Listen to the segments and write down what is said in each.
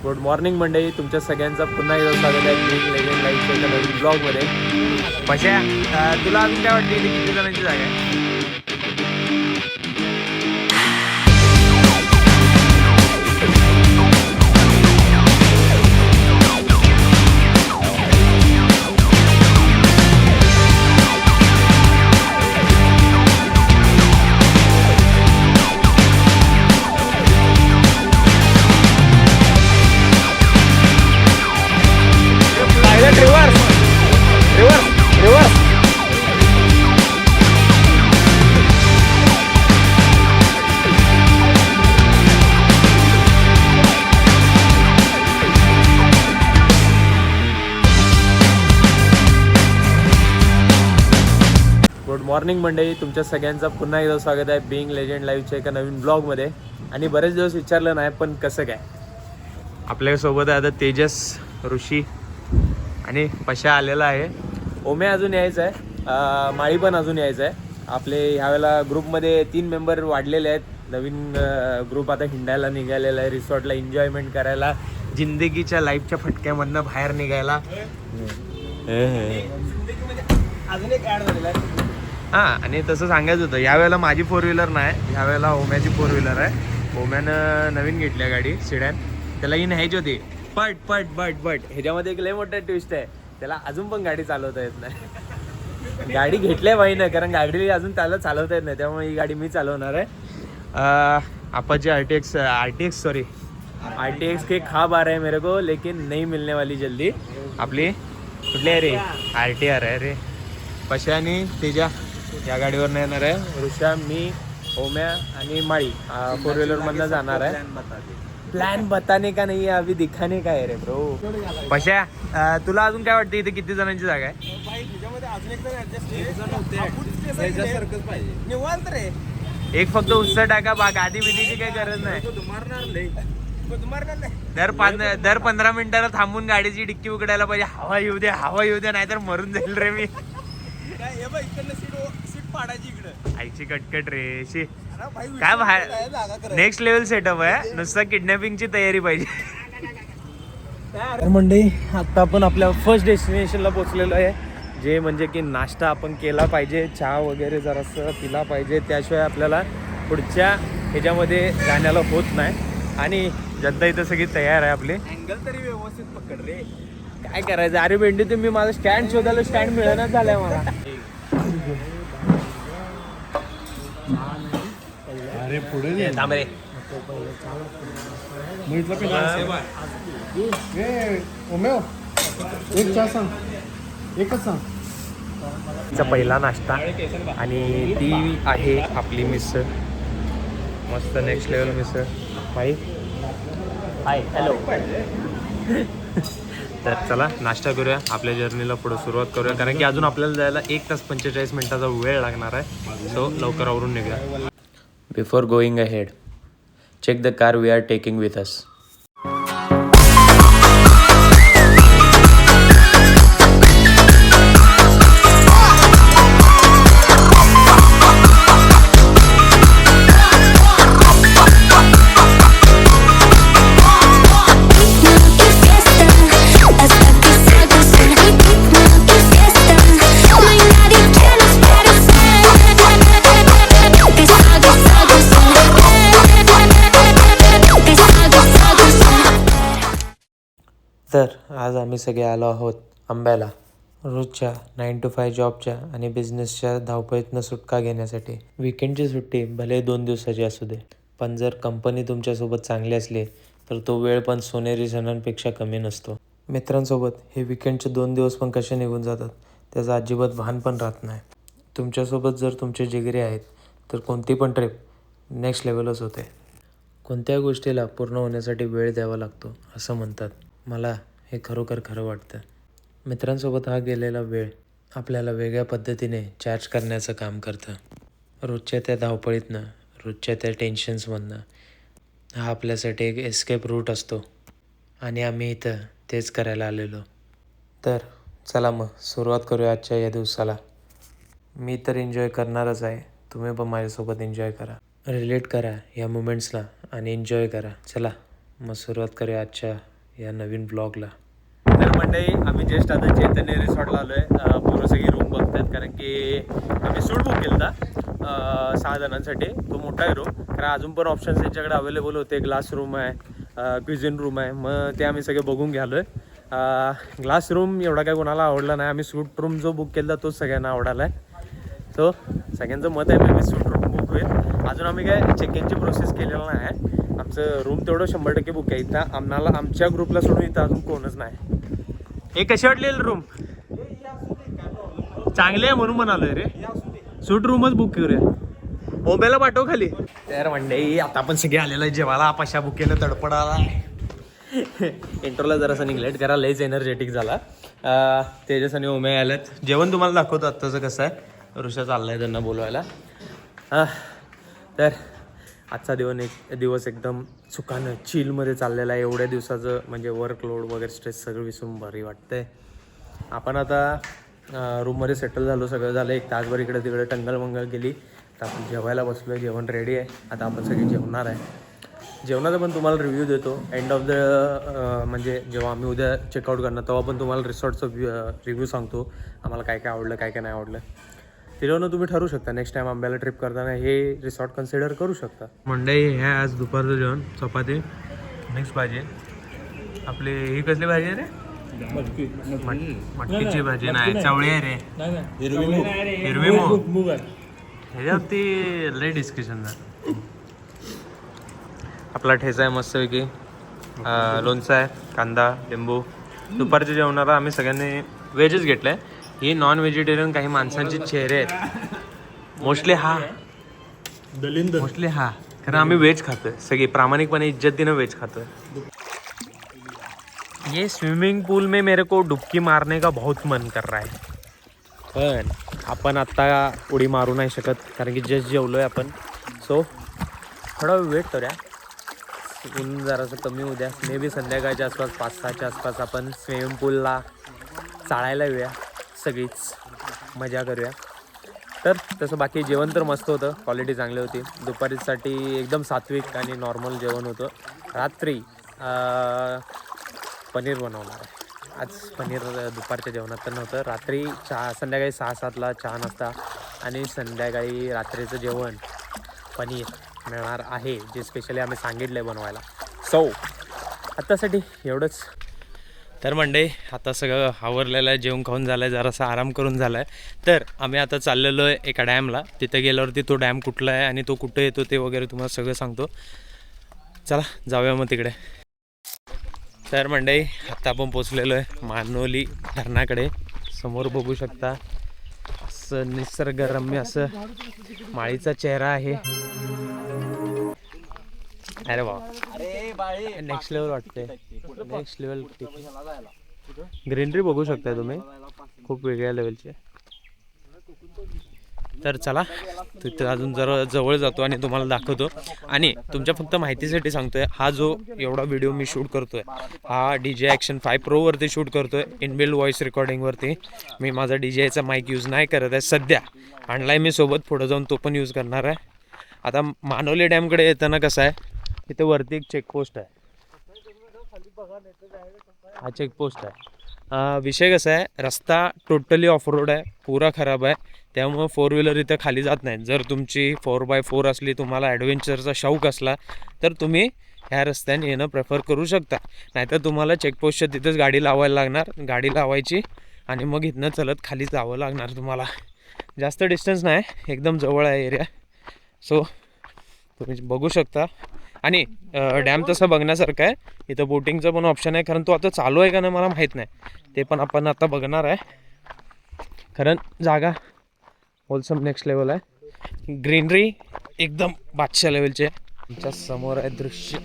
Good morning मंडळी, तुमच्या सगळ्यांचा पुन्हा एकदा स्वागत आहे बिग लेजेंड लाईफच्या एका नवीन ब्लॉगमध्ये. पशा, तुला अजून काय वाटतं इथे किती जणांची जागा आहे? Reverse reverse reverse. Good morning मंडळी, तुमच्या सगळ्यांचा पुन्हा एकदा स्वागत आहे बिंग लेजेंड लाईव्हच्या एका नवीन ब्लॉगमध्ये. आणि बरेच दिवस विचारलं नाही, पण कसं काय आपल्यासोबत आहे आता तेजस, ऋषी आणि पशा आलेला आहे. ओम्या अजून यायचं आहे, माळी पण अजून यायचं आहे. आपले ह्यावेळेला ग्रुपमध्ये 3 मेंबर वाढलेले आहेत. नवीन ग्रुप आता हिंडायला निघालेला आहे, रिसॉर्टला एन्जॉयमेंट करायला, जिंदगीच्या लाईफच्या फटक्यामधनं बाहेर निघायला. अजून एक ॲड झालेला आहे. हां, आणि तसं सांगायचं होतं, यावेळेला माझी 4 व्हीलर नाही, ह्यावेळेला ओम्याची 4 व्हीलर आहे. ओम्यानं नवीन घेतली आहे गाडी, सिडॅन. त्याला ही न्यायची होती, बट ह्याच्यामध्ये एक लय मोठा ट्विस्ट आहे. त्याला अजून पण गाडी चालवता येत नाही. गाडी घेतल्या बाई ना, कारण गाडी अजून त्याला चालवता येत नाही, त्यामुळे ही गाडी मी चालवणार आहे. आपाची आरटीएक्स के खाब आ रहे हैं मेरे को, लेकिन नहीं मिलने वाली जल्दी. आपली कुठली आहे रे? RTR आहे रे. पशा आणि तेजा या गाडीवर नाही येणार आहे. ऋषा, मी, ओम्या आणि माळी 4 व्हीलरमधनं जाणार आहे. प्लॅन बताने का नाही आहे, अभी दिखाने का आहे रे ब्रो. पशा, तुला अजून काय वाटतं इथे किती जणांची जागा आहे? एक फक्त उत्साह टाका, गादी बिदीची काही गरज नाही. दर 15 मिनिटाला थांबून गाडीची डिक्की उघडायला पाहिजे. हवा येऊ दे नाहीतर मरून जाईल रे मी. आईची कटकट रे शी. काय बाहेर नेक्स्ट लेवल सेटअप आहे, नुसतं किडनॅपिंगची तयारी पाहिजे. तर मंडळी, आता आपण आपल्या फर्स्ट डेस्टिनेशनला पोहोचलेलो आहे, जे म्हणजे की नाश्ता आपण केला पाहिजे, चहा वगैरे जरासं पिला पाहिजे, त्याशिवाय आपल्याला पुढच्या ह्याच्यामध्ये जाण्याला होत नाही. आणि जनता इथं सगळी तयार आहे आपली. अँगल तरी व्यवस्थित पकड रे. काय करायचं अरे भेंडी, तुम्ही माझं स्टँड शोधायला स्टँड मिळेनाच झालंय मला. अरे पुढे थांब रे. एक चहा सांग, एकच सांग. पहिला नाश्ता, आणि ती आहे आपली मिसळ, मस्त next level misal. Hi hello. तर चला नाश्ता करूया, आपल्या जर्नीला पुढे सुरुवात करूया, कारण की अजून आपल्याला जायला 1 तास 45 मिनिटाचा वेळ लागणार आहे. सो लवकर आवरून निघूया. Before going ahead, check the car we are taking with us. तर आज आम्ही सगळे आलो आहोत आंब्याला, रोजच्या 9 to 5 जॉबच्या आणि बिझनेसच्या धावपळीतनं सुटका घेण्यासाठी. विकेंडची सुट्टी भले 2 दिवसाची असू दे, पण जर कंपनी तुमच्यासोबत चांगली असली तर तो वेळ पण सोनेरी क्षणांपेक्षा कमी नसतो. मित्रांसोबत हे विकेंडचे 2 दिवस पण कसे निघून जातात त्याचं अजिबात भान पण राहत नाही. तुमच्यासोबत जर तुमचे जिगरे आहेत तर कोणती पण ट्रिप नेक्स्ट लेवलच होते. कोणत्या गोष्टीला पूर्ण होण्यासाठी वेळ द्यावा लागतो असं म्हणतात. मला हे खरोखर खरं वाटतं. मित्रांसोबत हा गेलेला वेळ आपल्याला वेगळ्या पद्धतीने चार्ज करण्याचं काम करतं. रोजच्या त्या धावपळीतनं, रोजच्या त्या टेन्शन्समधनं हा आपल्यासाठी एक एस्केप रूट असतो, आणि आम्ही इथं तेच करायला आलेलो. तर चला मग सुरुवात करूया आजच्या या दिवसाला. मी तर एन्जॉय करणारच आहे, तुम्ही पण माझ्यासोबत एन्जॉय करा, रिलेट करा या मुमेंट्सला आणि एन्जॉय करा. चला मग सुरुवात करूया आजच्या या नवीन ब्लॉगला. तर मंडळी आम्ही जस्ट आता चैतन्य रिसॉर्टला आलो आहे. पूर्ण सगळी रूम बघतात कारण की आम्ही सूट बुक केला होता 6 जणांसाठी. तो मोठा आहे रूम कारण अजून पण ऑप्शन्स त्यांच्याकडे अवेलेबल होते. ग्लास रूम आहे, क्विझिन रूम आहे. मग ते आम्ही सगळे बघून घ्यालो आहे. ग्लास रूम एवढा काय कोणाला आवडला नाही. आम्ही सूट रूम जो बुक केला तोच सगळ्यांना आवडला आहे. सो सगळ्यांचं मत आहे मी सूट रूम बुक होईल. अजून आम्ही काय चेक इनची प्रोसेस केलेला नाही आहे. आमचं रूम तेवढं 100% बुक आहे. इथं आम्हाला आमच्या ग्रुपला सोडून इथं अजून कोणच नाही. हे कशी वाटली रूम? चांगले आहे म्हणून म्हणालोय रे. सूट रूमच बुक करूया. मोबाईलला पाठव खाली. तर मंडळी आता आपण सगळे आलेलं आहे जेवायला. पशा बुक केलं तडपडाला. इंट्रोला जरासं निग्लेक्ट करा, लयच एनर्जेटिक झाला. तेजस आणि ओमे आल्यात. जेवण तुम्हाला दाखवतो आत्ताचं कसं आहे. ऋषा चाललाय त्यांना बोलवायला. तर आजचा दिवस एकदम सुखानं चिलमध्ये चाललेला आहे. एवढ्या दिवसाचं म्हणजे वर्कलोड वगैरे स्ट्रेस सगळं विसरून भारी वाटतंय. आपण आता रूममध्ये सेटल झालो, सगळं झालं. एक तासभर इकडे तिकडे टंगलमंगल गेली. आता आपण जेवायला बसलो आहे. जेवण रेडी आहे. आता आपण सगळे जेवणार आहे. जेवणाचा पण तुम्हाला रिव्ह्यू देतो एंड ऑफ द म्हणजे जेव्हा आम्ही उद्या चेकआउट करणार तेव्हा पण तुम्हाला रिसॉर्टचं रिव्ह्यू सांगतो. आम्हाला काय काय आवडलं, काय काय नाही आवडलं. त्याच्यावरून तुम्ही ठरवू शकता नेक्स्ट टाइम आंब्याला ट्रिप करताना हे रिसॉर्ट कन्सिडर करू शकता. मंडई हे आज दुपारचं जेवण चपाती मिक्स भाजी. आपली ही कसली भाजी आहे रे? मटकीची भाजी नाही, चवळी आहे रे. हिरवी मूग. ह्याच्यावरती लय डिस्कशन झालं. आपला ठेचा आहे मस्तपैकी. लोणचं आहे, कांदा, लिंबू. दुपारच्या जेवणाला आम्ही सगळ्यांनी व्हेजच घेतलं आहे. ही नॉन व्हेजिटेरियन काही माणसांचे चेहरे आहेत. मोस्टली हा कारण आम्ही व्हेज खातोय सगळी. प्रामाणिकपणे इज्जतीनं व्हेज खातोय. ये स्विमिंग पूल में मेरे को डुबकी मारने का बहुत मन कर रहा है. पण आपण आत्ता उडी मारू नाही शकत कारण की जस्ट जेवलोय आपण. सो थोडा वेट करूया. ऊन जरासं कमी होऊ द्या. मे बी संध्याकाळच्या आसपास 5-6च्या आसपास आपण स्विमिंग पूलला चाळायला येऊया. सगळीच मजा करूया. तर तसं बाकी जेवण तर मस्त होतं. क्वालिटी चांगली होती. दुपारीसाठी एकदम सात्विक आणि नॉर्मल जेवण होतं. रात्री पनीर बनवणार आहे. आज पनीर दुपारच्या जेवणात तर नव्हतं. रात्री संध्याकाळी 6-7ला चहा नाश्ता आणि संध्याकाळी रात्रीचं जेवण पनीर मिळणार आहे, जे स्पेशली आम्ही सांगितलं आहे बनवायला. सो आत्तासाठी एवढंच. तर मंडळी आता सगळं आवरलेलं आहे. जेवण खाऊन झालं आहे, जरासा आराम करून झाला आहे. तर आम्ही आता चाललेलो आहे एका डॅमला. तिथं गेल्यावरती तो डॅम कुठला आहे आणि तो कुठे येतो ते वगैरे तुम्हाला सगळं सांगतो. चला जाऊया मग तिकडे. तर मंडळी आता आपण पोचलेलो आहे मानोली धरणाकडे. समोर बघू शकता असं निसर्गरम्य असं माळीचा चेहरा आहे. अरे वा, नेक्स्ट लेवल वाटते. Next level. ग्रीनरी बघू शकता तुम्ही, खूप वेगळ्या लेवलची. तर चला तिथे अजून जरा जवळ जातो आणि तुम्हाला दाखवतो. आणि तुमच्या फक्त माहितीसाठी सांगतोय, हा जो एवढा व्हिडिओ मी शूट करतोय हा DJI Action 5 Pro वरती शूट करतोय. इनबिल्ड व्हॉइस रेकॉर्डिंगवरती. मी माझा DJIचा माईक यूज नाही करत आहे सध्या. आणलाय मी सोबत, पुढे जाऊन तो पण यूज करणार आहे. आता मानोली डॅमकडे येताना कसं आहे, तिथे वरती एक चेकपोस्ट आहे. हा चेकपोस्ट आहे. विषय कसा आहे, रस्ता टोटली ऑफ रोड आहे, पुरा खराब आहे. त्यामुळं 4 व्हीलर इथं खाली जात नाहीत. जर तुमची 4x4 असली, तुम्हाला ॲडव्हेंचरचा शौक असला तर तुम्ही ह्या रस्त्याने येणं प्रेफर करू शकता. नाहीतर तुम्हाला चेकपोस्टच्या तिथंच गाडी लावायला लागणार. गाडी लावायची आणि मग इथनं चलत खाली जावं लागणार तुम्हाला. जास्त डिस्टन्स नाही, एकदम जवळ आहे एरिया. सो तुम्ही बघू शकता. आणि डॅम तसं बघण्यासारखं आहे. इथं बोटिंगचं पण ऑप्शन आहे, कारण तो आता चालू आहे का नाही मला माहीत नाही. ते पण आपण आता बघणार आहे. कारण जागा होलसम नेक्स्ट लेवल आहे. ग्रीनरी एकदम बादशाह लेवलची आहे. तुमच्या समोर आहे दृश्य.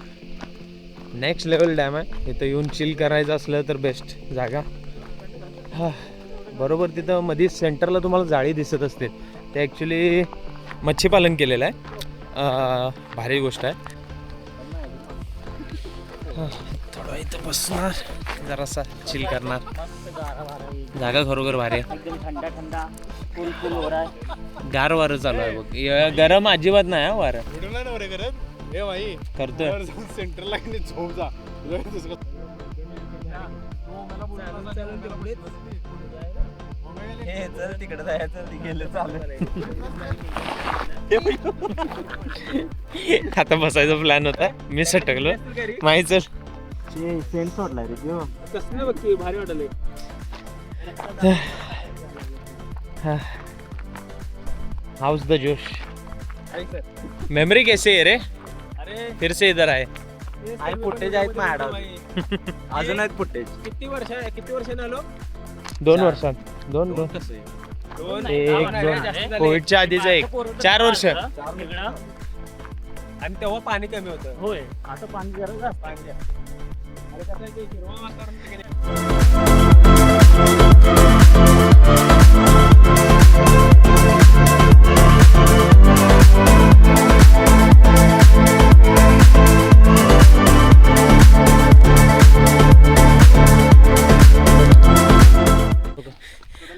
नेक्स्ट लेवल डॅम आहे. इथं येऊन चिल करायचं असलं तर बेस्ट जागा. बरोबर तिथं मध्ये सेंटरला तुम्हाला जाळी दिसत असते, ते ॲक्च्युली मच्छीपालन केलेलं आहे. भारी गोष्ट आहे. थोडं इथं बसणार, जरासा चिल करणार. जागा खरोखर भारी आहे. गार वारं चालू आहे बघ. गरम अजिबात नाही हा वारं. करतोय. तिकडे जायचं गेलं चालू. आता बसायचा प्लॅन होता, मी सटकलो. माही चल सेंट सोडलाय रे देव. कसं बघ भारी वाटले. हाउस द जोश. मेमोरी कैसे है रे? अरे फिर से इधर आए. फुटेज आहेत मॅडम. अजून आहेत फुटेज. किती वर्षाने आलो? 2 वर्षात. दोन एक दोन कोविडच्या आधीचा एक 4 वर्ष. आणि तेव्हा पाणी कमी होतं. होय आता पाणी जरा जास्त. अरे कसं आहे की हिरवं वातावरण वगैरे.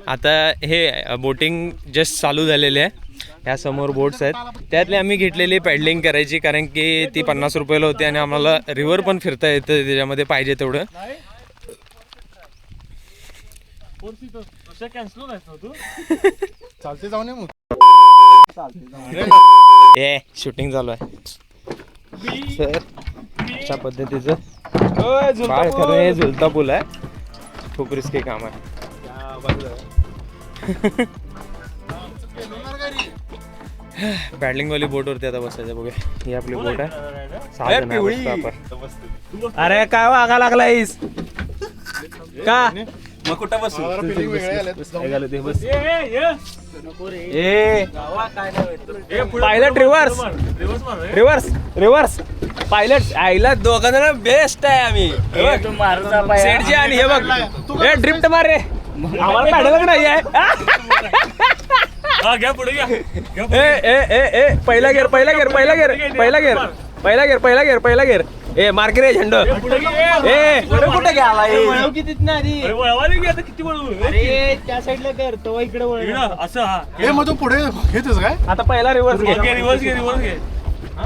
आता हे बोटिंग जस्ट चालू झालेले आहे. ह्या समोर बोट्स आहेत, त्यातले आम्ही घेतलेली पॅडलिंग करायची, कारण की ती 50 रुपयाला होती आणि आम्हाला रिव्हर पण फिरता येतं त्याच्यामध्ये पाहिजे तेवढं. चालते जाऊ नये मग. ए शूटिंग चालू आहे सर. अशा पद्धतीचं बाळ खरं हे झुलता पूल आहे. खूप रिस्की काम आहे. पॅडलिंग वाली बोट वरती आता बसायचं. बघूया ही आपली बोट आहे. 6 जण आहे बसतो आपण. अरे काय वागा लागलायस का? मग कुठं बसू? Pilot reverse reverse reverse pilot आईला दोघांना बेस्ट आहे आम्ही. सेठजी आणि हे बघ हे ड्रिफ्ट मार रे. आम्हाला काढायला नाही आहे. पहिला गेर पहिला गेर पहिला गेर पहिला गेर पहिला गेर पहिला गेर पहिला गेर. ए मार्क रे झेंडो. ए कुठे गेला? किती त्या साईडला कर तो इकडे असं. हे मग तू पुढे घेतेस काय? आता पहिला रिव्हर्स घे. रिव्हर्स घे रिव्हर्स घे.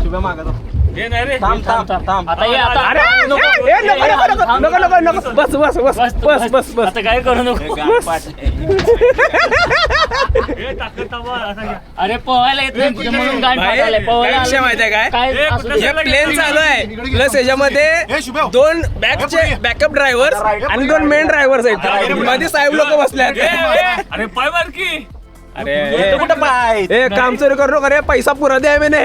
शुभ्या मागतो. थांब थांब थांब. आता अरे नको नको नको नको. बस बस बस बस बस बस. आता काय करू नको. अरे पोहायला येत नाही म्हणून गाडी पाठवलंय. पोहायला विषय माहिती आहे काय? हे प्लेन चालू आहे प्लस हे याच्यामध्ये शुभ्या. 2 बॅकअप ड्रायव्हर्स आणि 2 मेन ड्रायव्हर्स आहेत. मध्ये साहेब लोक बसले आहेत. अरे पाय मार की. अरे कुठं पाय? ए काम चोरी करू नका रे. पैसा पुरा द्या मैंने.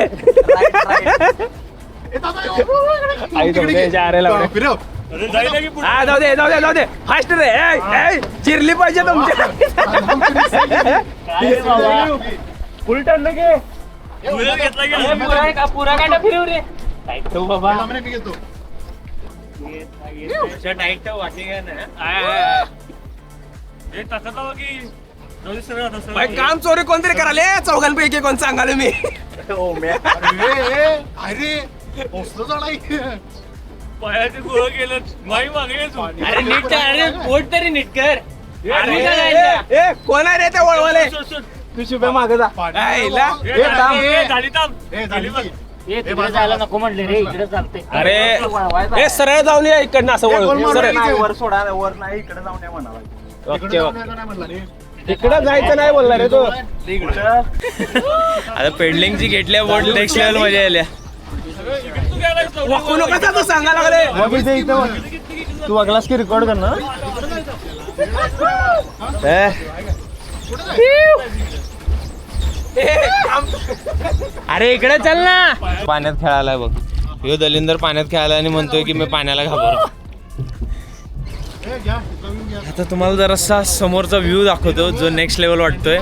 आई तुमच्या जारे लावले. फिरव. हा जाऊ दे जाऊ दे जाऊ दे. फास्ट रे. चिरली पाहिजे तुमच्या. फुल टर्न घे. पुरा काटा फिरव रे. बाबा मी घेतो. भाई काम चोरी कोणतरी कराले. चौघांपैकी कोण सांगाले मी. अरे पोचलो जाणार. पायाचे गोळ केलं माई मागे. अरे नीट कर. अरे पोट तरी नीट कर. ए कोण आहे रे ते वळवाले? तू शुभ्या मागे जा. आईला. झाली थांब. हे तिकडे जायला नको म्हणले रे. इकडे चालते. अरे ए सरळ जाऊन या इकडनं असं वळून. सरळ वर सोडा. वर नाही इकडे जाऊन या म्हणाला. इकडे जायचं नाही बोलला रे तो. आता पेडलिंगची घेतल्या बोट नेक्स्ट लेवल मजा आल्या. वाकू नका तो सांगा लागले. तू वागलास की रेकॉर्ड कर ना. अरे इकडे चल ना. पाण्यात खेळायला बघ. ह्यो दलिंदर पाण्यात खेळायला आणि म्हणतोय की मी पाण्याला घाबरतो. आता तुम्हाला जरासा समोरचा व्ह्यू दाखवतो जो नेक्स्ट लेवल वाटतोय.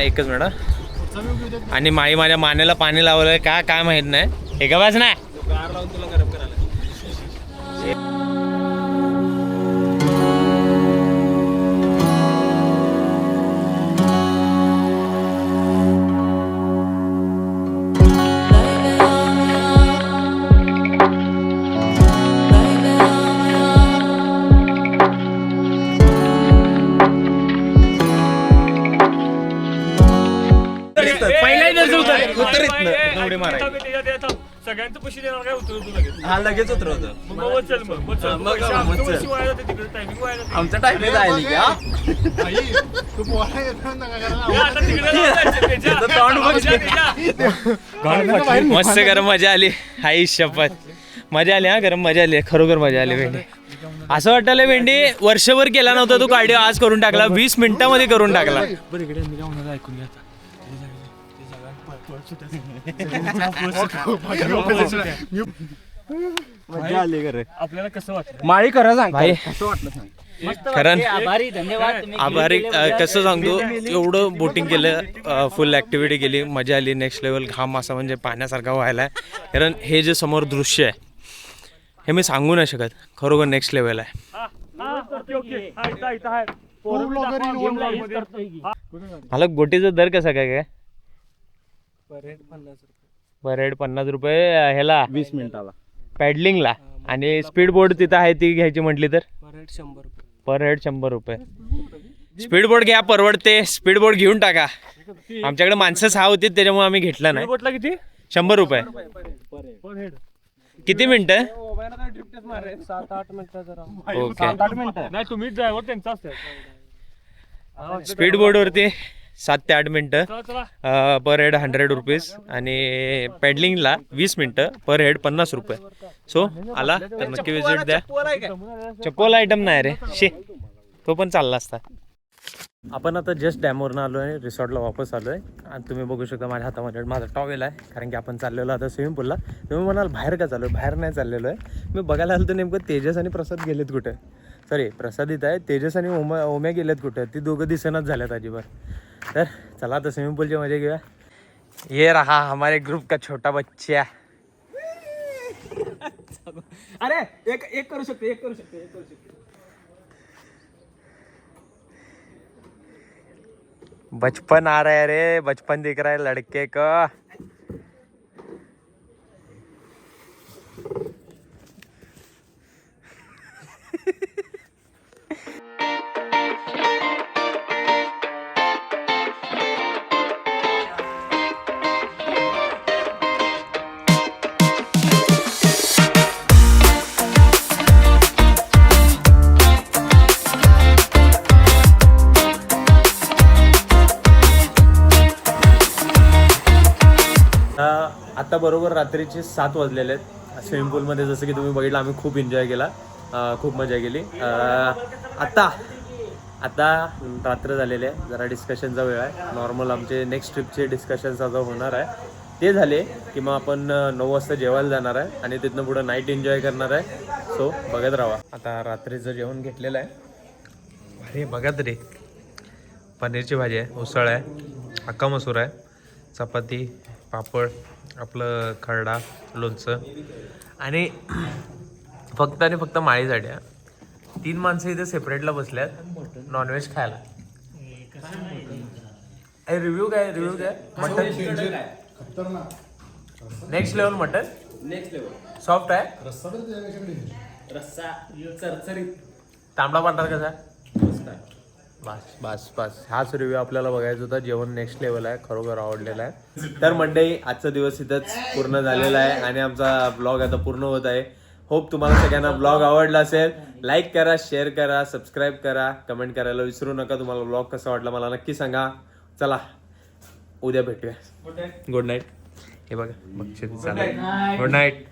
एकच मिनिट. आणि माई माझ्या मानेला पाणी लावलंय का काय माहित नाही. एका बाज नाही. सगळ्यांचं पैसे देणार काय उतरवतो लगेच. हा लगेच उतरवतो. मग चल मग चल. मग पैसे आमचं चल. पैसे वाया जाते तिकडे टायमिंग वाया जाते. आमचं टायमिंग आहे का आई, तू पोहायला येतो ना हे का? आता तिकडे जायचं त्याच्या. त्याचं तोंड बघ. त्याच्या. मस्त गरम मजा आली. आई शपथ मजा आली हा. गरम मजा आली खरोखर मजा आली. भेंडी असं वाटलं भेंडी वर्षभर केला नव्हता तू कार्डिओ, आज करून टाकला. 20 मिनिटामध्ये करून टाकला. बरं इकडे मी काय म्हणाला ऐकून घ्या आता. मजा आली खरं. आपल्याला कसं वाटलं? माळी खरं सांग भाई कसं वाटलं सांग. मस्त कारण वाटते. आभारी धन्यवाद तुम्ही आभारी केलेल्या कसं सांगतो, एवढं बोटिंग केलं, फुल ऍक्टिव्हिटी केली, मजा आली. नेक्स्ट लेवल घाम असा म्हणजे पाण्यासारखा व्हायला आहे. कारण हे जे समोर दृश्य आहे हे मी सांगू नाही शकत, खरोखर नेक्स्ट लेवल आहे. ओके. हा, इथं आहे. पोरं बी ब्लॉगर दाखवा, गेमला vlog यूज मध्ये. करतोय की. मला बोटीचा दर कसा काय काय? पर हेड 50 रुपये ह्याला 20 मिनिटाला पॅडलिंगला, आणि स्पीड बोट तिथं आहे ती घ्यायची म्हटली तर पर हेड 100 रुपये. स्पीड बोट घ्या, परवडते. स्पीड बोट घेऊन टाका. आमच्याकडे माणसं 6 होती त्याच्यामुळे आम्ही घेतला नाही. बोटला किती? 100 रुपये. पर हेड. किती मिनिटं? 7-8 मिनिटं. ओके. 8 मिनिटं. नाही तुम्ही ड्रायव्हर त्यांचा असतात. स्पीड बोटवरती 7 ते 8 मिनिटं, चला चला. पर हेड 100 रुपीज, आणि पॅडलिंगला 20 मिनिटं, पर हेड 50 रुपये. सो आला तर नक्की विजिट द्या. चप्पल आयटम नाही रे, शे तो पण चालला असता. आपण आता जस्ट डॅमवरनं आलो आहे, रिसॉर्टला वापस आलो आहे. आणि तुम्ही बघू शकता माझ्या हातामध्ये माझा टॉवेल आहे, कारण की आपण चाललेलो आता स्विमिंग पूलला. तुम्ही म्हणाल बाहेर का चालू आहे? बाहेर नाही चाललेलो आहे. मी बघायला आलो तर नेमकं तेजस आणि प्रसाद गेलेत कुठे. सॉरी, प्रसाद इथं आहे, तेजस आणि ओम्या गेलेत कुठे. ती दोघं दिसेनाच झाल्यात अजिबात. तर चला आता स्विमिंग पूलची मजा घेऊया. ये रहा हमारे ग्रुप का छोटा बच्चा. अरे एक करू शकते. बचपन आ रहा है रे, बचपन दिख रहा है लड़के का. आता बरोबर रात्रीचे 7 वाजलेले आहेत. स्विमिंग पूलमध्ये जसं की तुम्ही बघितलं आम्ही खूप एन्जॉय केला, खूप मजा केली. आता रात्र झालेली आहे, जरा डिस्कशनचा वेळ आहे. नॉर्मल आमचे नेक्स्ट ट्रिपचे डिस्कशन्स आता होणार आहे. ते झाले की मग आपण 9 वाजता जेवायला जाणार आहे आणि तिथनं पुढं नाईट एन्जॉय करणार आहे. सो बघत राहा. आता रात्रीचं जेवण घेतलेलं आहे. अरे बघा तरी, पनीरची भाजी आहे, उसळ आहे, अक्का मसूर आहे, चपाती, पापड, आपलं खरडा, लोणचं, आणि फक्त माळीसाठी 3 माणसं इथे सेपरेटला बसल्यात नॉनव्हेज खायला. रिव्ह्यू काय mutton next level. Mutton next level. Soft आहे, रस्सा चरचरीत. तांबडा पांढरा कसा? बस हाच रिव्ह्यू आपल्याला बघायचा होता. जेवण नेक्स्ट लेवल आहे, खरोखर आवडलेलं आहे. तर मंडळी, आजचा दिवस इथंच पूर्ण झालेला आहे आणि आमचा ब्लॉग आता पूर्ण होत आहे. होप तुम्हाला सगळ्यांना ब्लॉग आवडला असेल. लाईक करा, शेअर करा, सबस्क्राईब करा, कमेंट करायला विसरू नका. तुम्हाला ब्लॉग कसा वाटला मला नक्की सांगा. चला उद्या भेटूया. Good night. हे बघा, गुड नाईट.